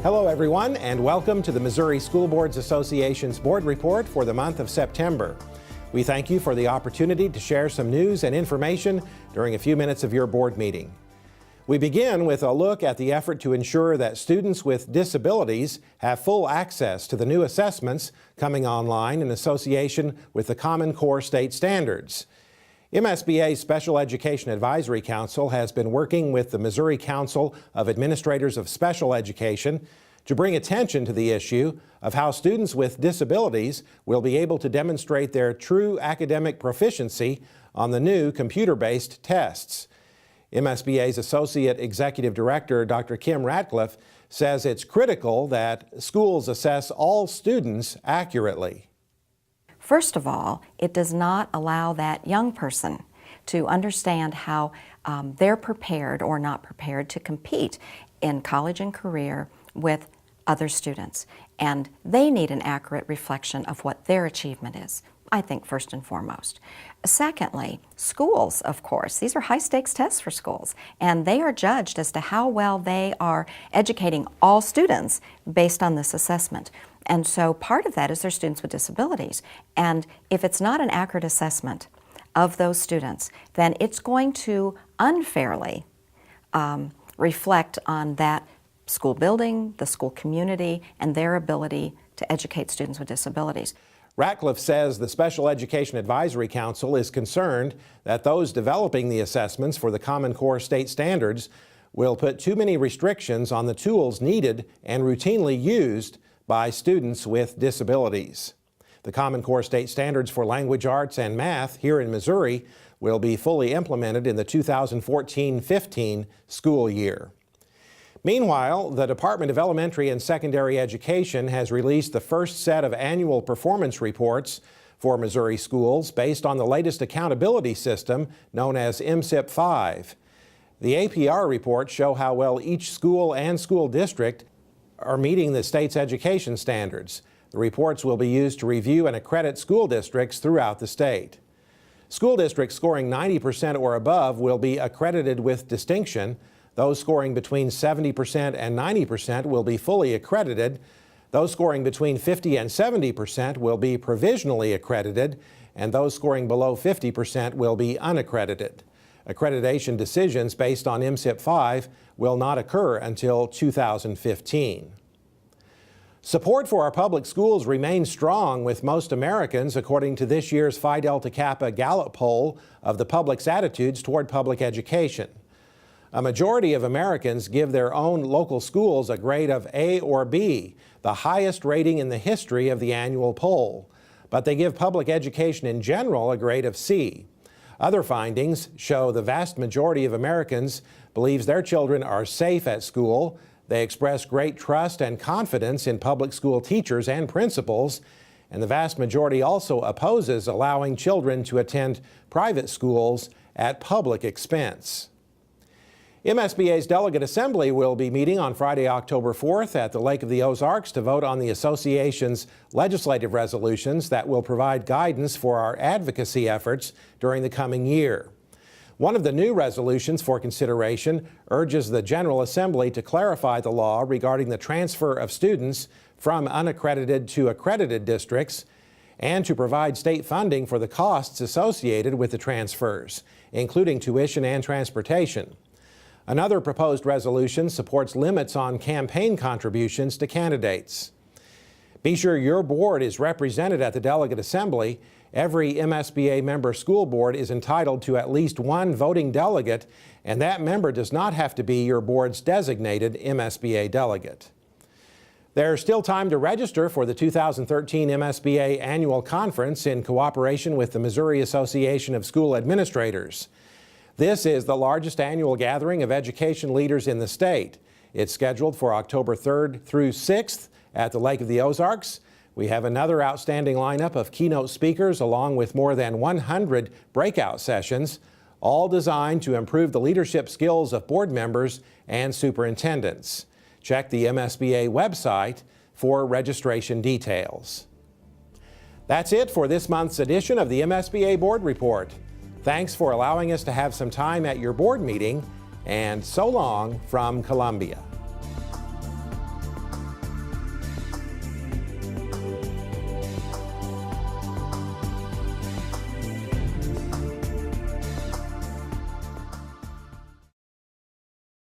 Hello everyone, and welcome to the Missouri School Boards Association's Board Report for the month of September. We thank you for the opportunity to share some news and information during a few minutes of your board meeting. We begin with a look at the effort to ensure that students with disabilities have full access to the new assessments coming online in association with the Common Core state standards. MSBA's Special Education Advisory Council has been working with the Missouri Council of Administrators of Special Education to bring attention to the issue of how students with disabilities will be able to demonstrate their true academic proficiency on the new computer-based tests. MSBA's Associate Executive Director, Dr. Kim Ratcliffe, says it's critical that schools assess all students accurately. First of all, it does not allow that young person to understand how they're prepared or not prepared to compete in college and career with other students. And they need an accurate reflection of what their achievement is, I think, first and foremost. Secondly, schools, of course, these are high-stakes tests for schools, and they are judged as to how well they are educating all students based on this assessment. And so part of that is their students with disabilities. And if it's not an accurate assessment of those students, then it's going to unfairly reflect on that school building, the school community, and their ability to educate students with disabilities. Ratcliffe says the Special Education Advisory Council is concerned that those developing the assessments for the Common Core state standards will put too many restrictions on the tools needed and routinely used by students with disabilities. The Common Core state standards for language arts and math here in Missouri will be fully implemented in the 2014-15 school year. Meanwhile, the Department of Elementary and Secondary Education has released the first set of annual performance reports for Missouri schools based on the latest accountability system known as MSIP-5. The APR reports show how well each school and school district are meeting the state's education standards. The reports will be used to review and accredit school districts throughout the state. School districts scoring 90% or above will be accredited with distinction. Those scoring between 70% and 90% will be fully accredited. Those scoring between 50 and 70% will be provisionally accredited, and those scoring below 50% will be unaccredited. Accreditation decisions based on MSIP-5 will not occur until 2015. Support for our public schools remains strong with most Americans, according to this year's Phi Delta Kappa Gallup poll of the public's attitudes toward public education. A majority of Americans give their own local schools a grade of A or B, the highest rating in the history of the annual poll. But they give public education in general a grade of C. Other findings show the vast majority of Americans believes their children are safe at school. They express great trust and confidence in public school teachers and principals, and the vast majority also opposes allowing children to attend private schools at public expense. MSBA's Delegate Assembly will be meeting on Friday, October 4th at the Lake of the Ozarks to vote on the association's legislative resolutions that will provide guidance for our advocacy efforts during the coming year. One of the new resolutions for consideration urges the General Assembly to clarify the law regarding the transfer of students from unaccredited to accredited districts and to provide state funding for the costs associated with the transfers, including tuition and transportation. Another proposed resolution supports limits on campaign contributions to candidates. Be sure your board is represented at the Delegate Assembly. Every MSBA member school board is entitled to at least one voting delegate, and that member does not have to be your board's designated MSBA delegate. There's still time to register for the 2013 MSBA Annual Conference in cooperation with the Missouri Association of School Administrators. This is the largest annual gathering of education leaders in the state. It's scheduled for October 3rd through 6th at the Lake of the Ozarks. We have another outstanding lineup of keynote speakers along with more than 100 breakout sessions, all designed to improve the leadership skills of board members and superintendents. Check the MSBA website for registration details. That's it for this month's edition of the MSBA Board Report. Thanks for allowing us to have some time at your board meeting, and so long from Columbia.